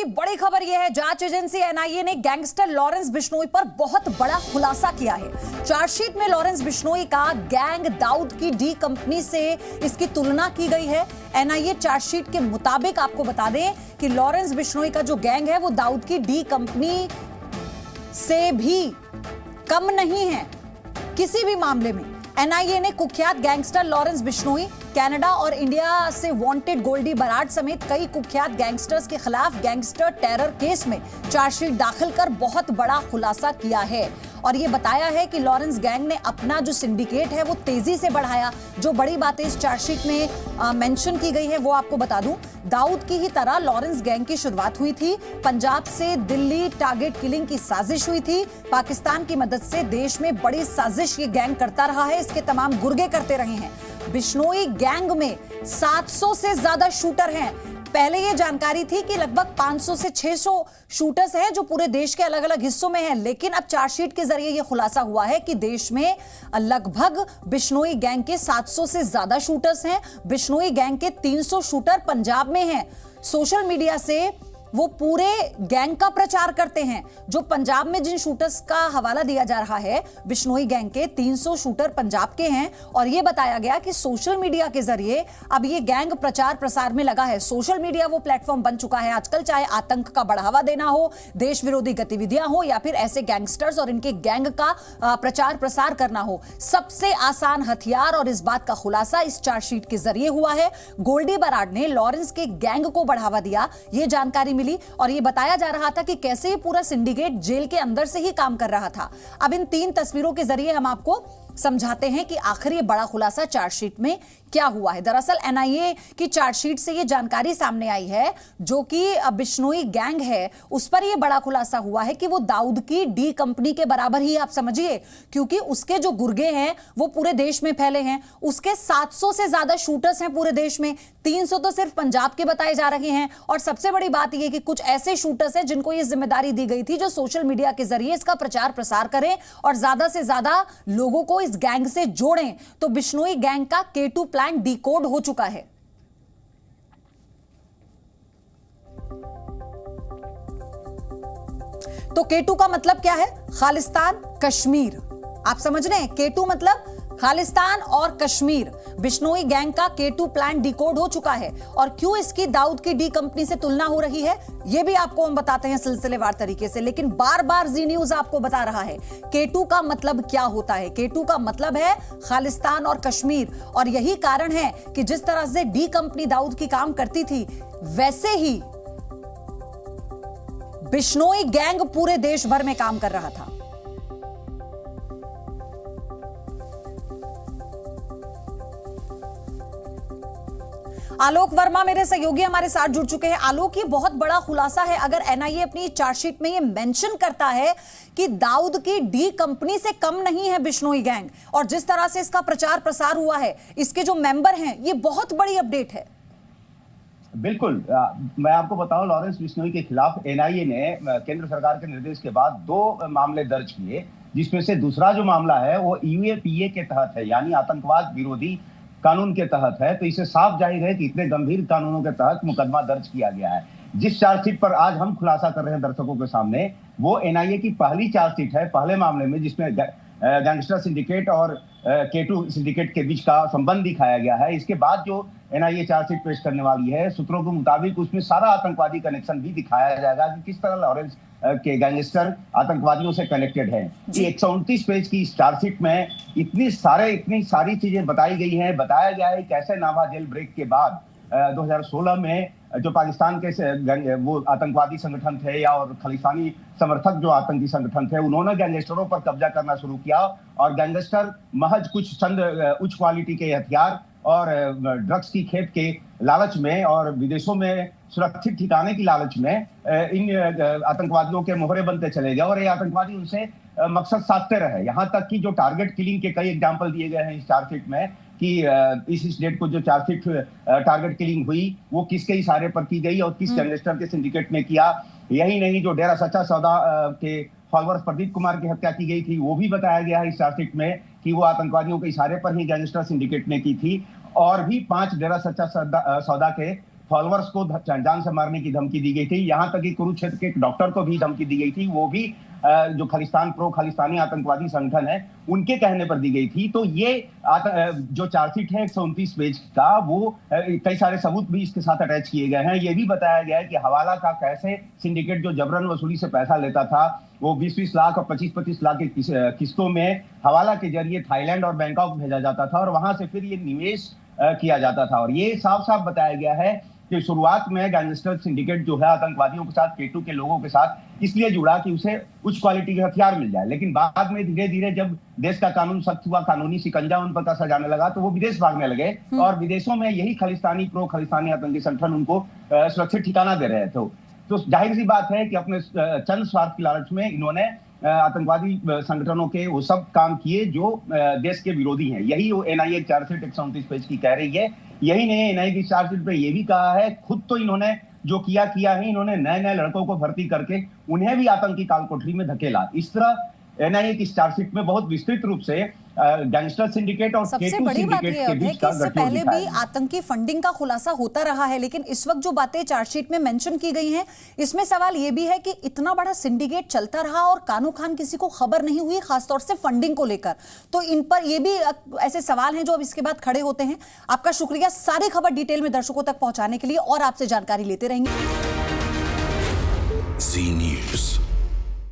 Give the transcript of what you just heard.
बड़ी खबर यह है, जांच एजेंसी एनआईए ने गैंगस्टर लॉरेंस बिश्नोई पर बहुत बड़ा खुलासा किया है। चार्जशीट में लॉरेंस बिश्नोई का गैंग दाऊद की डी कंपनी से इसकी तुलना की गई है। एनआईए चार्जशीट के मुताबिक आपको बता दें कि लॉरेंस बिश्नोई का जो गैंग है वो दाऊद की डी कंपनी से भी कम नहीं है किसी भी मामले में। एनआईए ने कुख्यात गैंगस्टर लॉरेंस बिश्नोई, कनाडा और इंडिया से वांटेड गोल्डी बराड समेत कई कुख्यात गैंगस्टर्स के खिलाफ गैंगस्टर टेरर केस में चार्जशीट दाखिल कर बहुत बड़ा खुलासा किया है और यह बताया है कि लॉरेंस गैंग ने अपना जो सिंडिकेट है वो तेजी से बढ़ाया। जो बड़ी बातें इस चार्जशीट में मेंशन की गई है वो आपको बता दूं। दाऊद की ही तरह लॉरेंस गैंग की शुरुआत हुई थी। पंजाब से दिल्ली टारगेट किलिंग की साजिश हुई थी। पाकिस्तान की मदद से देश में बड़ी साजिश ये गैंग करता रहा है, इसके तमाम गुर्गे करते रहे हैं। बिश्नोई गैंग में 700 से ज्यादा शूटर हैं। पहले यह जानकारी थी कि लगभग 500 से 600 शूटर्स हैं जो पूरे देश के अलग अलग हिस्सों में हैं, लेकिन अब चार्जशीट के जरिए यह खुलासा हुआ है कि देश में लगभग बिश्नोई गैंग के 700 से ज्यादा शूटर्स हैं। बिश्नोई गैंग के 300 शूटर पंजाब में हैं। सोशल मीडिया से वो पूरे गैंग का प्रचार करते हैं। जो पंजाब में जिन शूटर्स का हवाला दिया जा रहा है, बिश्नोई गैंग के 300 शूटर पंजाब के हैं और यह बताया गया कि सोशल मीडिया के जरिए अब ये गैंग प्रचार प्रसार में लगा है। सोशल मीडिया वो प्लेटफॉर्म बन चुका है आजकल, चाहे आतंक का बढ़ावा देना हो, देश विरोधी गतिविधियां हो या फिर ऐसे गैंगस्टर्स और इनके गैंग का प्रचार प्रसार करना हो, सबसे आसान हथियार। और इस बात का खुलासा इस चार्जशीट के जरिए हुआ है। गोल्डी बराड ने लॉरेंस के गैंग को बढ़ावा दिया, यह जानकारी मिली और यह बताया जा रहा था कि कैसे ये पूरा सिंडिकेट जेल के अंदर से ही काम कर रहा था। अब इन 3 तस्वीरों के जरिए हम आपको समझाते हैं कि आखिर ये बड़ा खुलासा चार्जशीट में क्या हुआ है। दरअसल एनआईए की चार्जशीट से ये जानकारी सामने आई है, जो कि बिश्नोई गैंग है उस पर यह बड़ा खुलासा हुआ है कि वो दाऊद की डी कंपनी के बराबर ही, आप समझिए, क्योंकि उसके जो गुर्गे हैं वो पूरे देश में फैले हैं। उसके 700 से ज्यादा शूटर्स हैं पूरे देश में, 300 तो सिर्फ पंजाब के बताए जा रहे हैं। और सबसे बड़ी बात यह कि कुछ ऐसे शूटर्स हैं जिनको यह जिम्मेदारी दी गई थी जो सोशल मीडिया के जरिए इसका प्रचार प्रसार करें और ज्यादा से ज्यादा लोगों को इस गैंग से जोड़ें। तो बिश्नोई गैंग का K2 प्लान डिकोड हो चुका है। तो K2 का मतलब क्या है? खालिस्तान कश्मीर। आप समझ रहे हैं? K2 मतलब खालिस्तान और कश्मीर। बिश्नोई गैंग का K2 प्लान डिकोड हो चुका है और क्यों इसकी दाऊद की डी कंपनी से तुलना हो रही है यह भी आपको हम बताते हैं सिलसिलेवार तरीके से, लेकिन बार बार जी न्यूज आपको बता रहा है K2 का मतलब क्या होता है। K2 का मतलब है खालिस्तान और कश्मीर और यही कारण है कि जिस तरह से डी कंपनी दाऊद की काम करती थी वैसे ही बिश्नोई गैंग पूरे देश भर में काम कर रहा था। आलोक वर्मा मेरे सहयोगी हमारे साथ जुड़ चुके हैं। आलोक, ये बहुत बड़ा खुलासा है अगर एनआईए अपनी चार्जशीट में ये मेंशन करता है कि दाऊद की डी कंपनी से कम नहीं है बिश्नोई गैंग, और जिस तरह से इसका प्रचार प्रसार हुआ है, इसके जो मेंबर हैं, ये बहुत बड़ी अपडेट है। बिल्कुल, मैं आपको बताऊं, लॉरेंस बिश्नोई के खिलाफ एनआईए ने केंद्र सरकार के निर्देश के बाद 2 मामले दर्ज किए, जिसमें से दूसरा जो मामला है वो यूएपीए के तहत है, यानी आतंकवाद विरोधी कानून के तहत है। तो इसे साफ जाहिर है कि इतने गंभीर कानूनों के तहत मुकदमा दर्ज किया गया है। जिस चार्जशीट पर आज हम खुलासा कर रहे हैं दर्शकों के सामने, वो एनआईए की पहली चार्जशीट है, पहले मामले में, जिसमें गैंगस्टर सिंडिकेट और K2 सिंडिकेट के बीच का संबंध दिखाया गया है। इसके बाद जो एनआईए चार्जशीट पेश करने वाली है, सूत्रों के मुताबिक उसमें सारा आतंकवादी कनेक्शन भी दिखाया जाएगा कि किस तरह लॉरेंस के गैंगस्टर आतंकवादियों से कनेक्टेड है। 129 पेज की इस चार्जशीट में इतनी सारी चीजें बताई गई हैं। बताया गया है कैसे नाभा जेल ब्रेक के बाद 2016 में जो पाकिस्तान के वो आतंकवादी संगठन थे या और खालिस्तानी समर्थक जो आतंकी संगठन थे, उन्होंने गैंगस्टरों पर कब्जा करना शुरू किया और गैंगस्टर महज कुछ चंद उच्च क्वालिटी के हथियार और ड्रग्स की खेप के लालच में और विदेशों में सुरक्षित ठिकाने की लालच में इन आतंकवादियों के मोहरे बनते चले गए और ये आतंकवादी उनसे मकसद साधते रहे। यहाँ तक कि जो टारगेट किलिंग के कई एग्जाम्पल दिए गए हैं इस चार्जशीट में कि इस डेट को जो चार्जशीट टारगेट किलिंग हुई वो किसके इशारे पर की गई और किस गैंगस्टर के सिंडिकेट ने किया। यही नहीं, जो डेरा सच्चा सौदा के फॉलोअर्स प्रदीप कुमार की हत्या की गई थी वो भी बताया गया है इस चार्जशीट में कि वो आतंकवादियों के इशारे पर ही गैंगस्टर सिंडिकेट ने की थी। और भी 5 डेरा सच्चा सौदा के फॉलोअर्स को जान से मारने की धमकी दी गई थी। यहां तक कि कुरुक्षेत्र के एक डॉक्टर को भी धमकी दी गई थी, वो भी जो खालिस्तानी आतंकवादी संगठन है उनके कहने पर दी गई थी। तो ये जो चार्जशीट है 129 पेज का, वो कई सारे सबूत भी इसके साथ अटैच किए गए हैं। ये भी बताया गया है कि हवाला का कैसे सिंडिकेट जो जबरन वसूली से पैसा लेता था, वो 20-20 लाख और 25-25 लाख की किस्तों में हवाला के जरिए थाईलैंड और बैंकॉक भेजा जाता था और वहां से फिर ये निवेश किया जाता था। और ये साफ साफ बताया गया है कि शुरुआत में गैंगस्टर सिंडिकेट जो है आतंकवादियों के साथ, केटू के लोगों के साथ इसलिए जुड़ा कि उसे उच्च क्वालिटी के हथियार मिल जाए, लेकिन बाद में धीरे धीरे जब देश का कानून सख्त हुआ, कानूनी शिकंजा उन पर कसा जाने लगा, तो वो विदेश भागने लगे और विदेशों में यही खालिस्तानी आतंकी संगठन उनको सुरक्षित ठिकाना दे रहे थे। तो जाहिर सी बात है कि अपने चंद स्वार्थ की लालच में इन्होंने आतंकवादी संगठनों के वो सब काम किए जो देश के विरोधी हैं। यही वो एनआईए चार्जशीट 129 पेज की कह रही है। यही नहीं, एनआईए की चार्जशीट पे ये भी कहा है, खुद तो इन्होंने जो किया है, इन्होंने नए नए लड़कों को भर्ती करके उन्हें भी आतंकी काल कोठरी में धकेला। इस तरह एनआईए की चार्जशीट में बहुत विस्तृत रूप से गैंगस्टर सिंडिकेट और सबसे बड़ी बात यह है कि इससे पहले भी आतंकी फंडिंग का खुलासा होता रहा है, लेकिन इस वक्त जो बातें चार्जशीट में मेंशन की गई हैं, इसमें सवाल यह भी है कि इतना बड़ा सिंडिकेट चलता रहा और कानो खान किसी को खबर नहीं हुई, खासतौर से फंडिंग को लेकर। तो इन पर यह भी ऐसे सवाल हैं जो अब इसके बाद खड़े होते हैं। आपका शुक्रिया सारी खबर डिटेल में दर्शकों तक पहुंचाने के लिए, और आपसे जानकारी लेते रहेंगे।